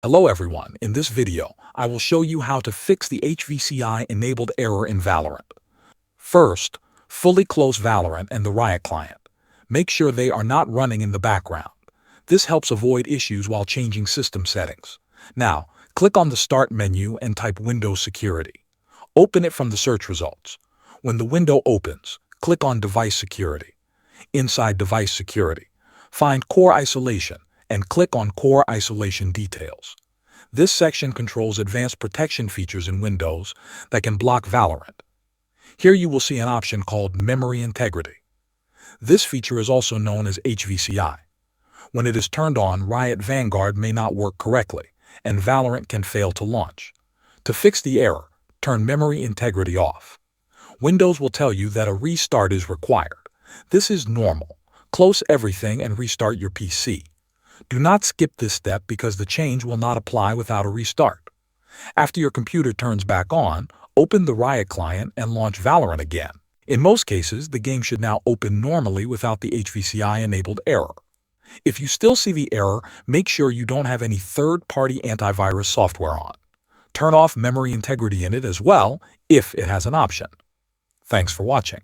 Hello everyone, in this video, I will show you how to fix the HVCI Enabled error in Valorant. First, fully close Valorant and the Riot client. Make sure they are not running in the background. This helps avoid issues while changing system settings. Now, click on the Start menu and type Windows Security. Open it from the search results. When the window opens, click on Device Security. Inside Device Security, find Core Isolation and click on Core Isolation Details. This section controls advanced protection features in Windows that can block Valorant. Here you will see an option called Memory Integrity. This feature is also known as HVCI. When it is turned on, Riot Vanguard may not work correctly, and Valorant can fail to launch. To fix the error, turn Memory Integrity off. Windows will tell you that a restart is required. This is normal. Close everything and restart your PC. Do not skip this step because the change will not apply without a restart. After your computer turns back on, open the Riot client and launch Valorant again. In most cases, the game should now open normally without the HVCI enabled error. If you still see the error, make sure you don't have any third-party antivirus software on. Turn off memory integrity in it as well if it has an option. Thanks for watching.